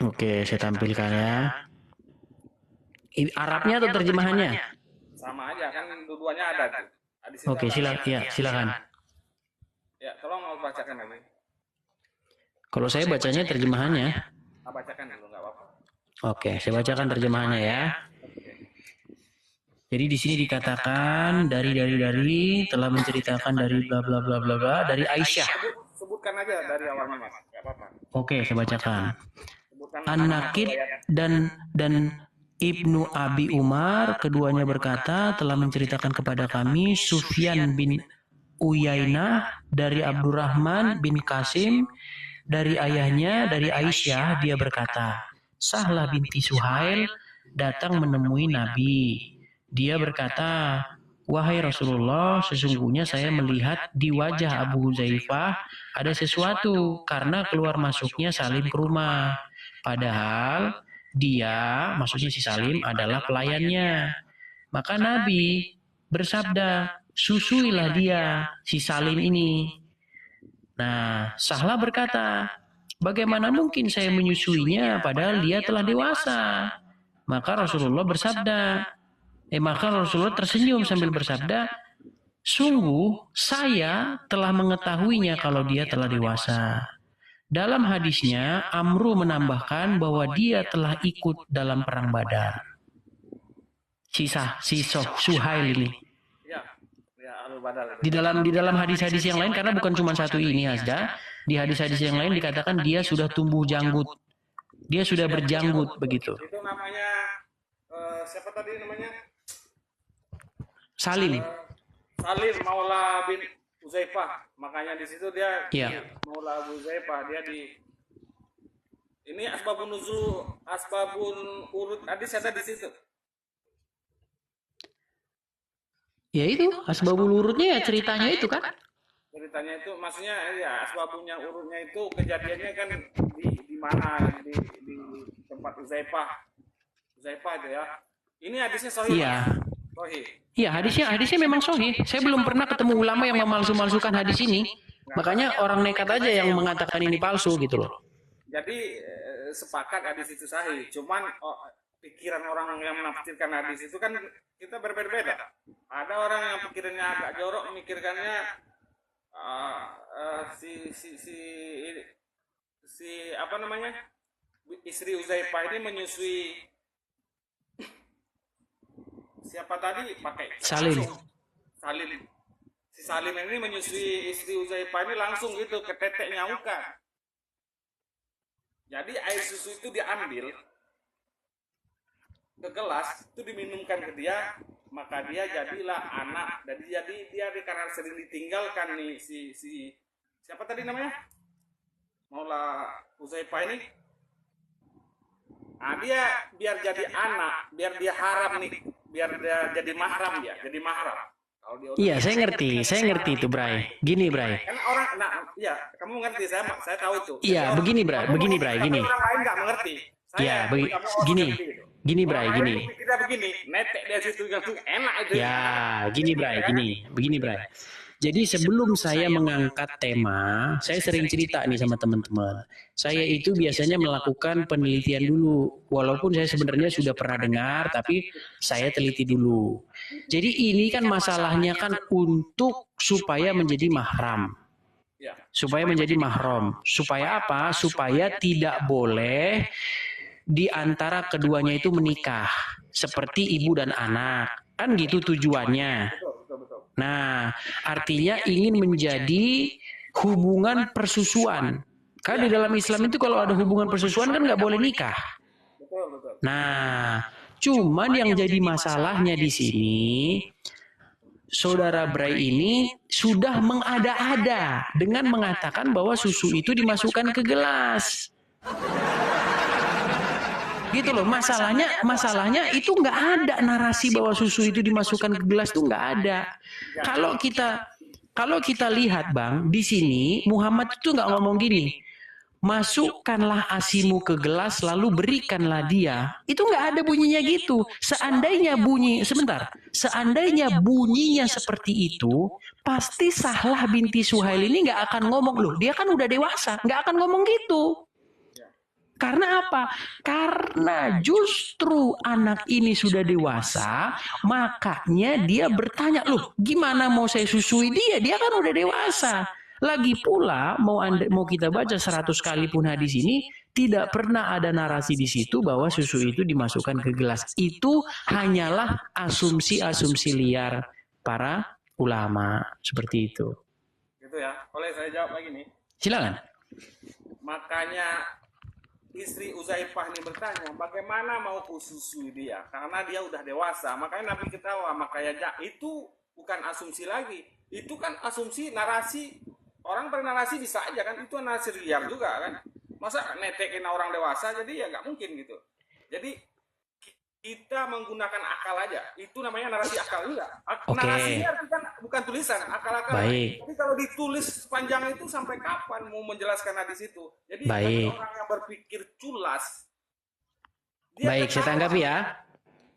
Oke, saya tampilkan ya. Arabnya atau terjemahannya? Sama aja kan dua-duanya ada tuh. Hadis itu Oke, ada. silakan. Ya, tolong mau bacakan lagi. Kalau saya bacanya terjemahannya. Bacakan dulu nggak apa-apa. Oke, saya bacakan terjemahannya ya. Oke. Jadi di sini dikatakan dari telah menceritakan dari bla bla bla bla bla dari Aisyah. Sebutkan aja dari awalnya mas, nggak apa-apa. Oke, saya bacakan. Sebutkan An-Nakid dan Ibnu Abi Umar keduanya berkata telah menceritakan kepada kami Sufyan bin Uyainah dari Abdurrahman bin Qasim dari ayahnya dari Aisyah dia berkata Sahlah binti Suhail datang menemui Nabi. Dia berkata, wahai Rasulullah, sesungguhnya saya melihat di wajah Abu Huzaifah ada sesuatu karena keluar masuknya Salim ke rumah. Padahal dia, maksudnya si Salim adalah pelayannya. Maka Nabi bersabda, susuilah dia, si Salim ini. Nah, Sahlah berkata, bagaimana mungkin saya menyusuinya padahal dia telah dewasa? Maka Rasulullah tersenyum sambil bersabda, sungguh saya telah mengetahuinya kalau dia telah dewasa. Dalam hadisnya, Amru menambahkan bahwa dia telah ikut dalam perang Badar. Si Suhail ini. Di dalam hadis-hadis yang lain, karena bukan cuma satu ini Hasda, di hadis-hadis yang lain dikatakan dia sudah tumbuh janggut. Dia sudah berjanggut begitu. Itu namanya siapa tadi namanya? Salim. Salim Maula bin Uzaifah. Makanya di situ dia Maula Uzaifah dia di ini asbabun urut hadis ada di situ. Ya itu, asbabul urutnya ya ceritanya itu kan. Ceritanya itu maksudnya ya asbabunnya urutnya itu kejadiannya kan di mana di tempat Uzaifah itu ya. Ini hadisnya sahih. Iya. Sahih. Iya, hadisnya memang sahih. Saya belum pernah ketemu ulama yang memalsu-malsukan hadis ini. Makanya orang nekat aja yang mengatakan ini palsu gitu loh. Jadi sepakat hadis itu sahih. Cuman pikiran orang yang menafsirkan hadis itu kan kita berbeda-beda. Ada orang yang pikirannya agak jorok, memikirkannya si apa namanya istri Uzaifah ini menyusui siapa tadi pakai Salim. Si Salim ini menyusui istri Uzaifah ini langsung gitu ke teteknya Uka. Jadi air susu itu diambil ke gelas itu diminumkan ke dia, maka dia jadilah anak. Jadi dia karena sering ditinggalkan nih si siapa tadi namanya Maula Uzaifah ini. Dia biar jadi anak, biar dia haram nih, biar dia jadi mahram jadi mahram. Iya, saya ngerti itu, Bray. Gini, Bray. Kan orang, iya, kamu ngerti, saya tahu itu. Iya, begini, Bray, gini. Orang lain nggak mengerti. Iya, gini, Bray, gini. Kita begini, netek dari situ langsung enak itu. Ya, gini, Bray, begini, Bray. Jadi sebelum saya mengangkat tema, saya sering cerita nih sama teman-teman. Saya itu biasanya melakukan penelitian dulu. Walaupun saya sebenarnya sudah pernah dengar, tapi saya teliti dulu. Jadi ini kan masalahnya kan untuk supaya menjadi mahram. Supaya menjadi mahram. Supaya apa? Supaya tidak boleh di antara keduanya itu menikah. Seperti ibu dan anak. Kan gitu tujuannya. Nah, artinya ingin menjadi hubungan persusuan. Karena di dalam Islam itu kalau ada hubungan persusuan kan nggak boleh nikah. Nah, cuman yang jadi masalahnya di sini, Saudara Bray ini sudah mengada-ada dengan mengatakan bahwa susu itu dimasukkan ke gelas. Gitu loh, masalahnya itu nggak ada narasi bahwa susu itu dimasukkan ke gelas tuh nggak ada. Kalau kita lihat Bang, di sini Muhammad itu nggak ngomong gini, masukkanlah asimu ke gelas lalu berikanlah dia. Itu nggak ada bunyinya gitu. Seandainya bunyinya seperti itu, pasti Sahlah binti Suhail ini nggak akan ngomong loh. Dia kan udah dewasa, nggak akan ngomong gitu. Karena apa? Karena justru anak ini sudah dewasa, makanya dia bertanya, loh gimana mau saya susui dia? Dia kan udah dewasa. Lagi pula mau kita baca 100 kali pun hadis ini, tidak pernah ada narasi di situ bahwa susu itu dimasukkan ke gelas. Itu hanyalah asumsi-asumsi liar para ulama. Seperti itu. Gitu ya. Boleh saya jawab lagi nih? Silakan. Makanya istri Uzaifah ini bertanya, bagaimana mau kususui dia? Karena dia udah dewasa. Makanya Nabi ketawa, makanya itu bukan asumsi lagi. Itu kan asumsi, narasi. Orang bernarasi bisa aja kan, itu narasi liar juga kan. Masa netekin orang dewasa, jadi ya nggak mungkin gitu. Jadi kita menggunakan akal aja. Itu namanya narasi akal enggak. Narasi kan bukan tulisan, akal-akal. Tapi kalau ditulis panjang itu sampai kapan mau menjelaskan hadis itu? Jadi orang yang berpikir culas. Baik, saya tanggapi ya.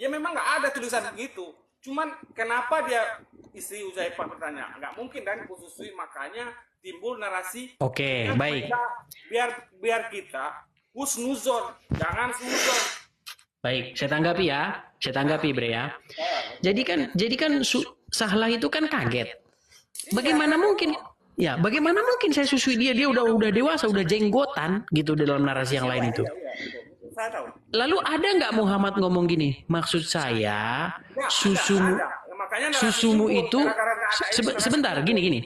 Ya memang nggak ada tulisan begitu. Cuman kenapa dia istri Uzaifah bertanya? Nggak mungkin dan khususnya makanya timbul narasi. Oke, baik. Biar kita husnuzon, jangan suzon. Baik, saya tanggapi ya. Saya tanggapi, Bre ya. Jadi kan Sahlah itu kan kaget. Bagaimana mungkin? Ya, bagaimana mungkin saya susui dia? Dia udah dewasa, udah jenggotan gitu dalam narasi yang lain itu. Lalu ada nggak Muhammad ngomong gini? Maksud saya susumu itu sebentar gini.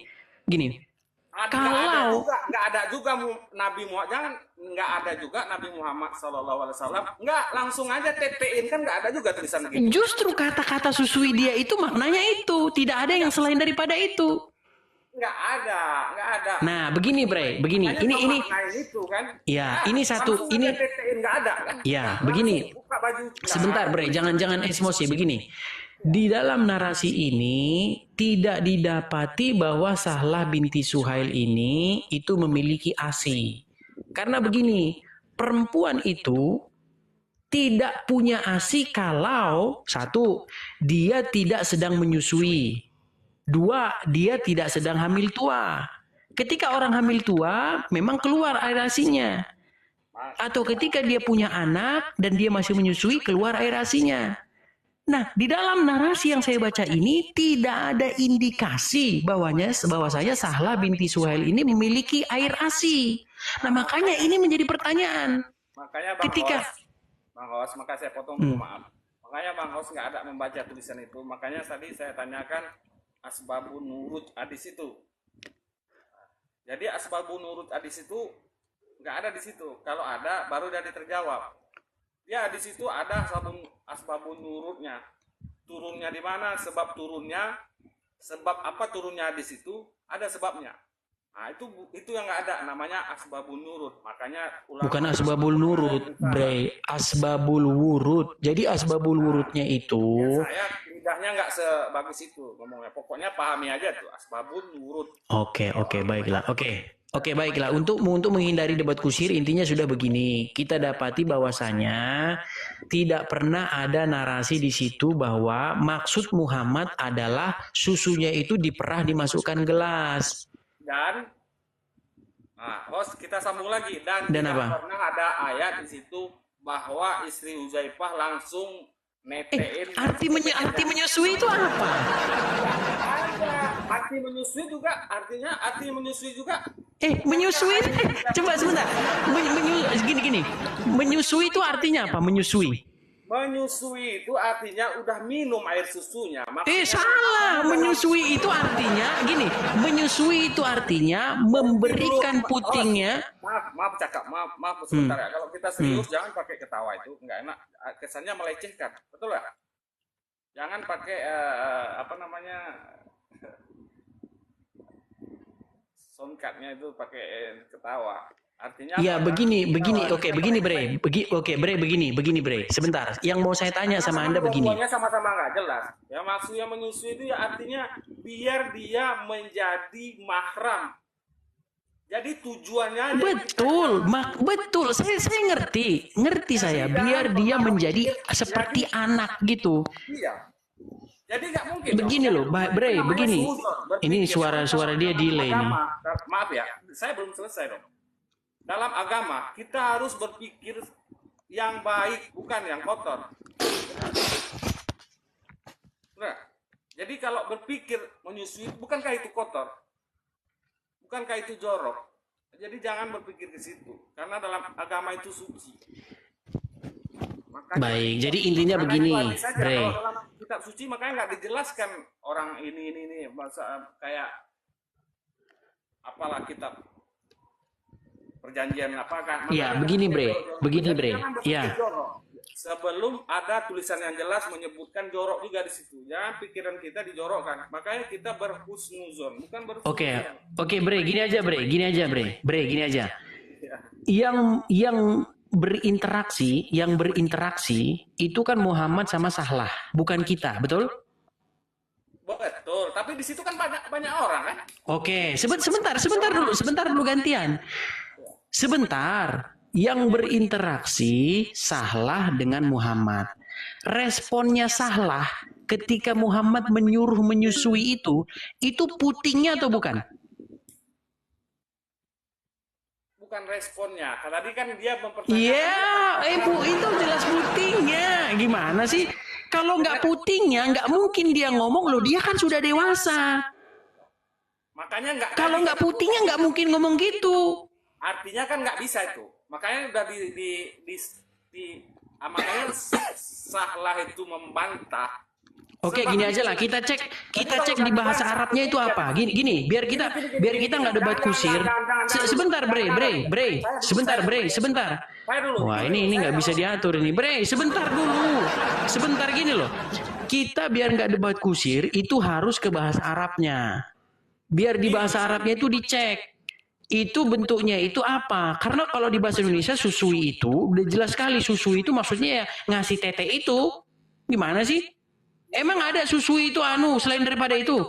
Kalau nggak ada juga Nabi Muhammad, jangan nggak ada juga Nabi Muhammad SAW, nggak langsung aja tetein kan nggak ada juga tulisan gitu. Justru kata-kata susui dia itu maknanya itu, tidak ada yang selain daripada itu. Nggak ada. Nah, begini Bre, begini, ini itu kan? Ya, ini satu, ini nggak ada kan? Ya, begini. Sebentar Bre, jangan emosi begini. Di dalam narasi ini tidak didapati bahwa Sahlah binti Suhail ini itu memiliki ASI. Karena begini, perempuan itu tidak punya ASI kalau satu, dia tidak sedang menyusui. Dua, dia tidak sedang hamil tua. Ketika orang hamil tua, memang keluar air ASI-nya. Atau ketika dia punya anak dan dia masih menyusui, keluar air ASI-nya. Nah, di dalam narasi yang saya baca ini tidak ada indikasi bahwasanya Sahlah binti Suhail ini memiliki air ASI. Nah, makanya ini menjadi pertanyaan. Makanya Bang Hos, maka saya potong dulu, maaf. Makanya Bang Hos nggak ada membaca tulisan itu. Makanya tadi saya tanyakan asbabun nurut hadis itu. Jadi asbabun nurut hadis itu nggak ada di situ. Kalau ada, baru dari terjawab. Ya, di situ ada asbabun nurutnya. Turunnya di mana, sebab turunnya, sebab apa turunnya di situ, ada sebabnya. Nah, itu yang nggak ada, namanya asbabun nurut. Makanya bukan asbabul nurut, Bre, asbabul wurud. Jadi asbabul wurudnya itu saya lidahnya nggak sebagus itu ngomongnya. Pokoknya pahami aja tuh asbabun nurut. Oke, baiklah. Oke, baiklah. Untuk menghindari debat kusir, intinya sudah begini. Kita dapati bahwasanya tidak pernah ada narasi di situ bahwa maksud Muhammad adalah susunya itu diperah dimasukkan gelas. Dan, host kita sambung lagi. Dan tidak apa? Pernah ada ayat di situ bahwa istri Uzaifah langsung netein. Arti menyusui itu apa? Arti menyusui juga menyusui. Coba sebentar. Gini. Menyusui itu artinya apa? Menyusui itu artinya udah minum air susunya. Salah. Menyusui itu artinya gini. Menyusui itu artinya memberikan putingnya. Maaf sebentar ya. Kalau kita serius jangan pakai ketawa, itu nggak enak. Kesannya melecehkan, betul ya? Jangan pakai soundcardnya itu pakai ketawa. Artinya ya begini. Oke, begini Bre. Begini Bre. Sebentar. Yang mau saya tanya sama Anda begini. Sama-sama nggak jelas. Ya, maksudnya menyusui itu ya artinya biar dia menjadi mahram. Jadi tujuannya betul. Saya ngerti saya. Biar dia menjadi seperti anak gitu. Iya. Jadi nggak mungkin. Begini loh, Bre, begini. Ini suara dia delay nih. Maaf ya, saya belum selesai dong. dalam agama kita harus berpikir yang baik, bukan yang kotor. Benar. Jadi kalau berpikir menyusui, bukankah itu kotor? Bukankah itu jorok? Jadi jangan berpikir ke situ, karena dalam agama itu suci. Makanya, Baik, jadi intinya begini, Bre. kalau dalam kitab suci makanya nggak dijelaskan orang ini bahasa kayak apalah kitab perjanjian apakah. Ya, begini, Bre. Begini, Bre. Ya. Sebelum ada tulisan yang jelas menyebutkan jorok juga di situ. Jangan pikiran kita dijorokkan. Makanya kita berhusnuzon, bukan berhusnuzon. Oke, Bre, gini aja, Bre. Gini aja, Bre. Bre, gini aja. Yang berinteraksi itu kan Muhammad sama Sahlah, bukan kita, betul? Betul, tapi di situ kan banyak orang kan? Oke, sebentar dulu gantian. Sebentar. Yang berinteraksi Sahlah dengan Muhammad. Responnya Sahlah ketika Muhammad menyuruh menyusui itu putingnya atau bukan? Bukan responnya. Tadi kan dia mempertanyakan. Iya, Bu, itu jelas putingnya. Gimana sih? Kalau nggak putingnya, nggak mungkin dia ngomong loh. Dia kan sudah dewasa. Makanya nggak. Kalau nggak putingnya nggak mungkin ngomong gitu. Artinya kan nggak bisa itu. Makanya udah makanya Sahlah itu membantah. Oke, gini aja lah, kita cek di bahasa Arabnya itu apa. Gini, biar kita nggak debat kusir. Sebentar, sebentar. Wah, ini nggak bisa diatur ini, Bre. Sebentar dulu, sebentar gini loh. Kita biar nggak debat kusir itu harus ke bahasa Arabnya. Biar di bahasa Arabnya itu dicek. Itu bentuknya itu apa? Karena kalau di bahasa Indonesia susui itu udah jelas sekali, susui itu maksudnya ya ngasih tete itu. Gimana sih? Emang ada susui itu selain daripada itu?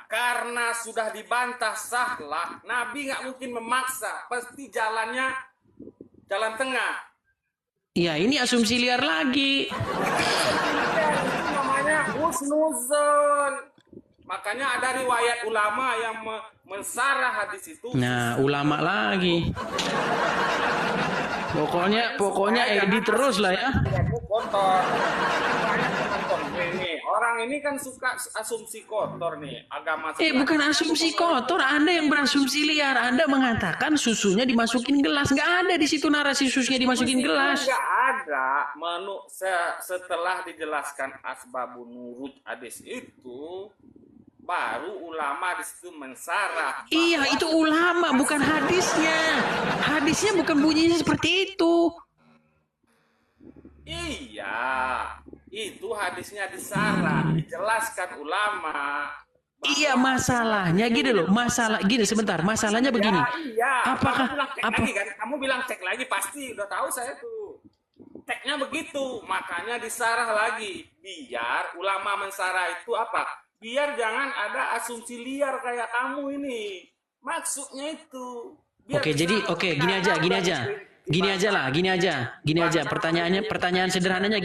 Karena sudah dibantah Sahlah, Nabi nggak mungkin memaksa, pasti jalannya jalan tengah. Ya, ini asumsi liar lagi. Itu namanya husnuzon. Makanya ada riwayat ulama yang mensarah hadis itu. Nah, ulama lagi. Pokoknya edit terus lah ya. Kotor. Orang ini kan suka asumsi kotor nih, agama. Bukan asumsi kotor, Anda yang berasumsi liar. Anda mengatakan susunya dimasukin gelas. Nggak ada di situ narasi susunya dimasukin gelas. Nggak ada. Setelah dijelaskan asbabun nurut hadis itu, baru ulama di situ mensarah. Iya, itu ulama, bukan hadisnya. Hadisnya bukan bunyinya seperti itu. Iya, itu hadisnya disarah, dijelaskan ulama. Iya, masalahnya gini loh. Masalahnya begini. Iya. Apakah kamu bilang cek lagi, pasti udah tahu saya tuh. Ceknya begitu, makanya disarah lagi. Biar ulama mensarah itu apa? Biar jangan ada asumsi liar kayak kamu ini. Maksudnya itu. Gini aja. Pertanyaan sederhananya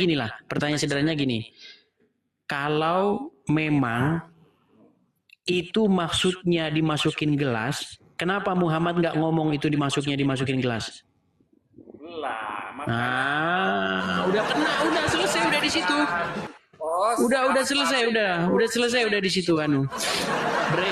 gini. Kalau memang itu maksudnya dimasukin gelas, kenapa Muhammad nggak ngomong itu dimasukin gelas? Udah selesai udah di situ. Udah selesai di situ Bre.